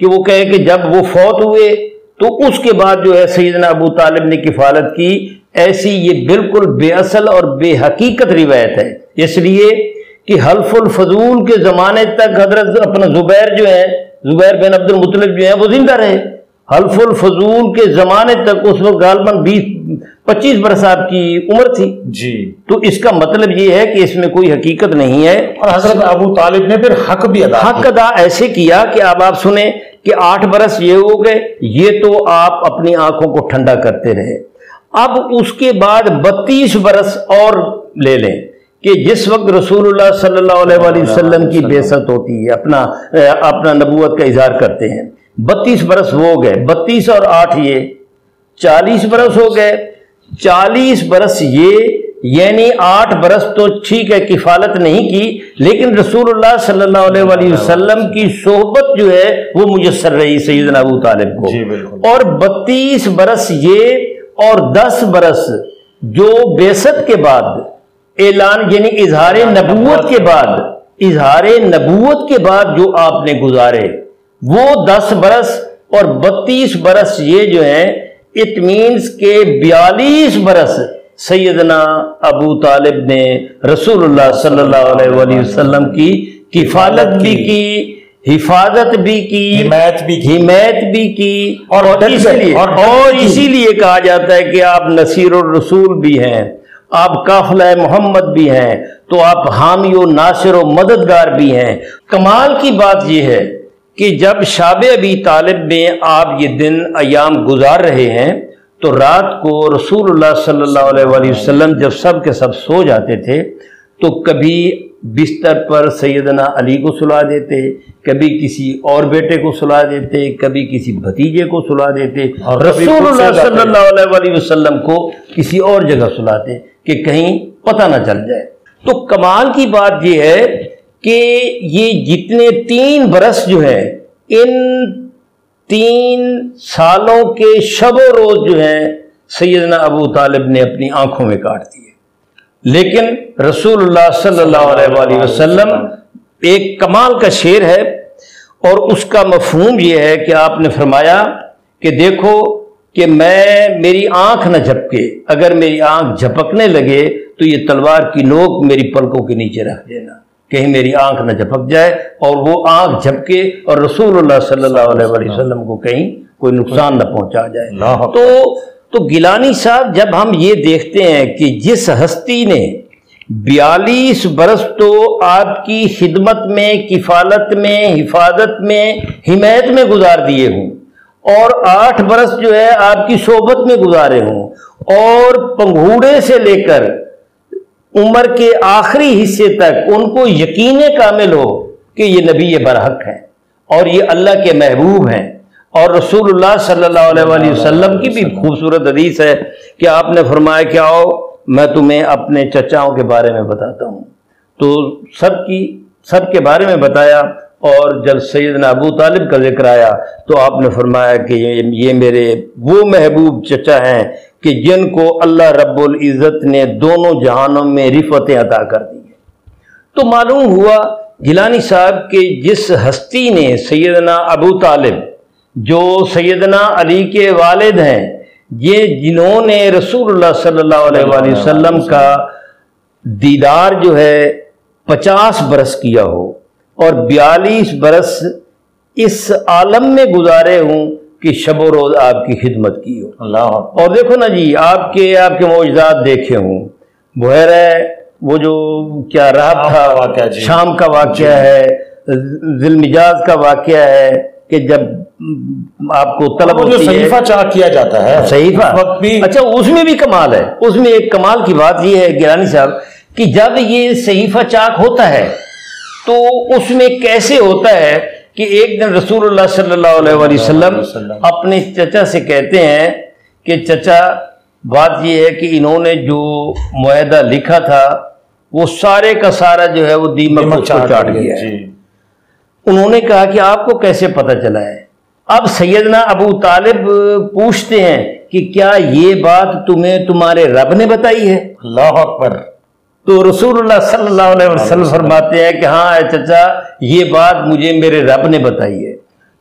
کہ وہ کہے کہ جب وہ فوت ہوئے تو اس کے بعد جو ہے سیدنا ابو طالب نے کفالت کی، ایسی یہ بالکل بے اصل اور بے حقیقت روایت ہے، اس لیے کہ حلف الفضول کے زمانے تک حضرت اپنا زبیر جو ہے، زبیر بن عبد المطلب جو ہیں وہ زندہ رہے۔ حلف الفضول کے زمانے تک اس وقت غالباً 20-25 برس آپ کی عمر تھی جی، تو اس کا مطلب یہ ہے کہ اس میں کوئی حقیقت نہیں ہے۔ اور حضرت ابو طالب نے پھر حق بھی ادا ایسے کیا کہ اب آپ سنیں کہ 8 برس یہ ہو گئے، یہ تو آپ اپنی آنکھوں کو ٹھنڈا کرتے رہے۔ اب اس کے بعد 32 برس اور لے لیں کہ جس وقت رسول اللہ صلی اللہ علیہ وآلہ وسلم کی بعثت ہوتی ہے، اپنا نبوت کا اظہار کرتے ہیں، 32 برس وہ ہو گئے، 32 اور 8 یہ 40 برس ہو گئے، 40 برس یہ یعنی 8 برس تو ٹھیک ہے کفالت نہیں کی، لیکن رسول اللہ صلی اللہ علیہ وآلہ وسلم کی صحبت جو ہے وہ میسر رہی سیدنا ابو طالب کو، اور 32 برس یہ اور 10 برس جو بعثت کے بعد اعلان یعنی اظہار نبوت کے بعد جو آپ نے گزارے وہ 10 برس اور 32 برس یہ جو ہیں اٹ مینس کے 42 برس سیدنا ابو طالب نے رسول اللہ صلی اللہ علیہ وآلہ وسلم کی کفالت بھی کی، حفاظت بھی کی، حمایت بھی کی، اور اسی لیے کہا جاتا ہے کہ آپ نصیر الرسول بھی ہیں، آپ قافلہ محمد بھی ہیں، تو آپ حامی و ناصر و مددگار بھی ہیں۔ کمال کی بات یہ ہے کہ جب شاب ابی طالب میں آپ یہ دن ایام گزار رہے ہیں تو رات کو رسول اللہ صلی اللہ علیہ وآلہ وسلم جب سب کے سب سو جاتے تھے تو کبھی بستر پر سیدنا علی کو سلا دیتے، کبھی کسی اور بیٹے کو سلا دیتے، کبھی کسی بھتیجے کو سلا دیتے، رسول اللہ صلی اللہ علیہ وآلہ وسلم کو کسی اور جگہ سلاتے کہ کہیں پتہ نہ چل جائے۔ تو کمال کی بات یہ ہے کہ یہ جتنے 3 برس جو ہے ان 3 سالوں کے شب و روز جو ہیں سیدنا ابو طالب نے اپنی آنکھوں میں کاٹ دیے، لیکن رسول اللہ صلی اللہ علیہ وآلہ وسلم ایک کمال کا شعر ہے اور اس کا مفہوم یہ ہے کہ آپ نے فرمایا کہ دیکھو کہ میری آنکھ نہ جھپکے، اگر میری آنکھ جھپکنے لگے تو یہ تلوار کی نوک میری پلکوں کے نیچے رکھ دینا، کہیں میری آنکھ نہ جھپک جائے اور وہ آنکھ جھپکے اور رسول اللہ صلی اللہ علیہ وآلہ وسلم کو کہیں کوئی نقصان نہ پہنچا جائے۔ تو گیلانی صاحب جب ہم یہ دیکھتے ہیں کہ جس ہستی نے 42 برس تو آپ کی خدمت میں، کفالت میں، حفاظت میں، حمایت میں گزار دیے ہوں، اور 8 برس جو ہے آپ کی صحبت میں گزارے ہوں، اور پنگھوڑے سے لے کر عمر کے آخری حصے تک ان کو یقین کامل ہو کہ یہ نبی برحق ہیں اور یہ اللہ کے محبوب ہیں، اور رسول اللہ صلی اللہ علیہ وآلہ وسلم کی بھی خوبصورت حدیث ہے کہ آپ نے فرمایا کہ آؤ میں تمہیں اپنے چچاؤں کے بارے میں بتاتا ہوں، تو سب کے بارے میں بتایا، اور جب سیدنا ابو طالب کا ذکر آیا تو آپ نے فرمایا کہ یہ میرے وہ محبوب چچا ہیں کہ جن کو اللہ رب العزت نے دونوں جہانوں میں رفعتیں عطا کر دی ہیں۔ تو معلوم ہوا گیلانی صاحب کہ جس ہستی نے سیدنا ابو طالب جو سیدنا علی کے والد ہیں، یہ جنہوں نے رسول اللہ صلی اللہ علیہ وآلہ وسلم کا دیدار جو ہے 50 برس کیا ہو اور 42 برس اس عالم میں گزارے ہوں کہ شب و روز آپ کی خدمت کی ہو۔ اور دیکھو نا جی آپ کے معجزات دیکھے ہوں، بحیر وہ جو کیا راہب تھا، شام کا واقعہ ہے، ذی المجاز کا واقعہ ہے کہ جب آپ کو طلب ہوتی ہے صحیفہ چاک کیا جاتا ہے، صحیفہ اچھا اس میں بھی کمال ہے، اس میں ایک کمال کی بات یہ ہے گیلانی صاحب کہ جب یہ صحیفہ چاک ہوتا ہے تو اس میں کیسے ہوتا ہے کہ ایک دن رسول اللہ صلی اللہ علیہ وآلہ وسلم اپنے چچا سے کہتے ہیں کہ چچا بات یہ ہے کہ انہوں نے جو معاہدہ لکھا تھا وہ سارے کا سارا جو ہے وہ دیمک کو چاٹ گیا ہے۔ انہوں نے کہا کہ آپ کو کیسے پتہ چلا ہے؟ اب سیدنا ابو طالب پوچھتے ہیں کہ کیا یہ بات تمہیں تمہارے رب نے بتائی ہے؟ اللہ اکبر۔ تو رسول اللہ صلی اللہ علیہ وسلم فرماتے ہیں کہ ہاں اے چچا یہ بات مجھے میرے رب نے بتائی ہے۔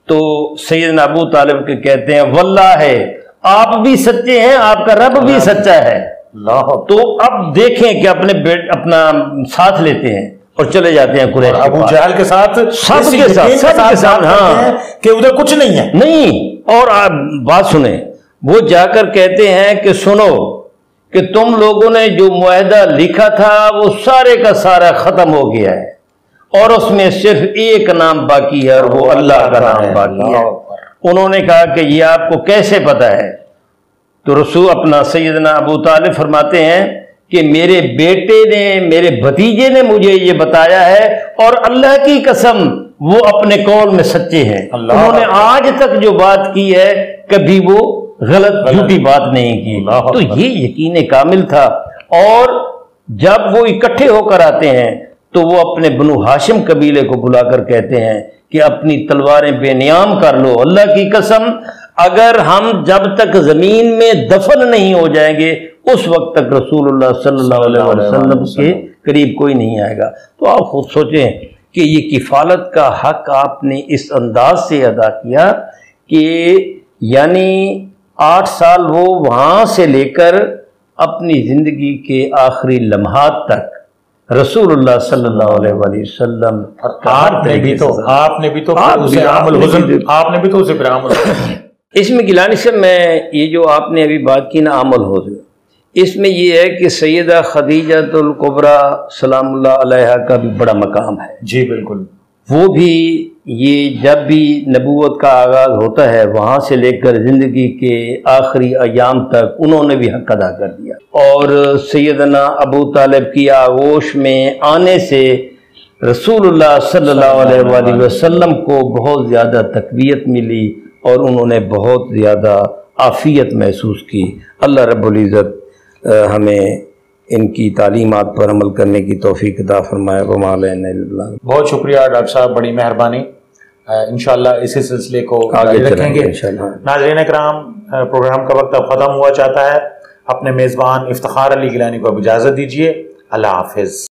تو سیدنا ابو طالب کے کہتے ہیں واللہ ہے آپ بھی سچے ہیں، آپ کا رب بھی سچا ہے۔ تو اب دیکھیں کہ اپنا ساتھ لیتے ہیں اور چلے جاتے ہیں قریش، ابو جہل کے ساتھ، سب کے ساتھ ہاں کہ ادھر کچھ نہیں ہے، نہیں۔ اور آپ بات سنیں، وہ جا کر کہتے ہیں کہ سنو کہ تم لوگوں نے جو معاہدہ لکھا تھا وہ سارے کا سارا ختم ہو گیا ہے، اور اس میں صرف ایک نام باقی ہے اور وہ اللہ کا نام باقی ہے۔ انہوں نے کہا کہ یہ آپ کو کیسے پتا ہے؟ تو رسول اپنا سیدنا ابو طالب فرماتے ہیں کہ میرے بیٹے نے، میرے بھتیجے نے مجھے یہ بتایا ہے، اور اللہ کی قسم وہ اپنے قول میں سچے ہیں۔ انہوں نے آج تک جو بات کی ہے کبھی وہ غلط جھوٹی بات نہیں کی۔ تو یہ یقین کامل تھا۔ اور جب وہ اکٹھے ہو کر آتے ہیں تو وہ اپنے بنو ہاشم قبیلے کو بلا کر کہتے ہیں کہ اپنی تلواریں بے نیام کر لو، اللہ کی قسم اگر ہم جب تک زمین میں دفن نہیں ہو جائیں گے اس وقت تک رسول اللہ صلی اللہ علیہ وسلم کے قریب کوئی نہیں آئے گا۔ تو آپ خود سوچیں کہ یہ کفالت کا حق آپ نے اس انداز سے ادا کیا کہ یعنی 8 سال وہ وہاں سے لے کر اپنی زندگی کے آخری لمحات تک رسول اللہ صلی اللہ علیہ وآلہ وسلم۔ آپ نے بھی تو اسے عام الحزن، اس میں گیلانی صاحب میں یہ جو آپ نے ابھی بات کی نا عام الحزن، اس میں یہ ہے کہ سیدہ خدیجہ الکبریٰ سلام اللہ علیہا کا بھی بڑا مقام ہے۔ جی بالکل، وہ بھی یہ جب بھی نبوت کا آغاز ہوتا ہے وہاں سے لے کر زندگی کے آخری ایام تک انہوں نے بھی حق ادا کر دیا۔ اور سیدنا ابو طالب کی آغوش میں آنے سے رسول اللہ صلی اللہ علیہ وآلہ وسلم کو بہت زیادہ تقویت ملی اور انہوں نے بہت زیادہ عافیت محسوس کی۔ اللہ رب العزت ہمیں ان کی تعلیمات پر عمل کرنے کی توفیق عطا فرمائے۔ وما علینا الا البلاغ۔ بہت شکریہ ڈاکٹر صاحب، بڑی مہربانی۔ انشاءاللہ اسی سلسلے کو آگے رکھیں گے انشاءاللہ۔ ناظرین کرام، پروگرام کا وقت اب ختم ہوا چاہتا ہے۔ اپنے میزبان افتخار علی گیلانی کو اب اجازت دیجیے۔ اللہ حافظ۔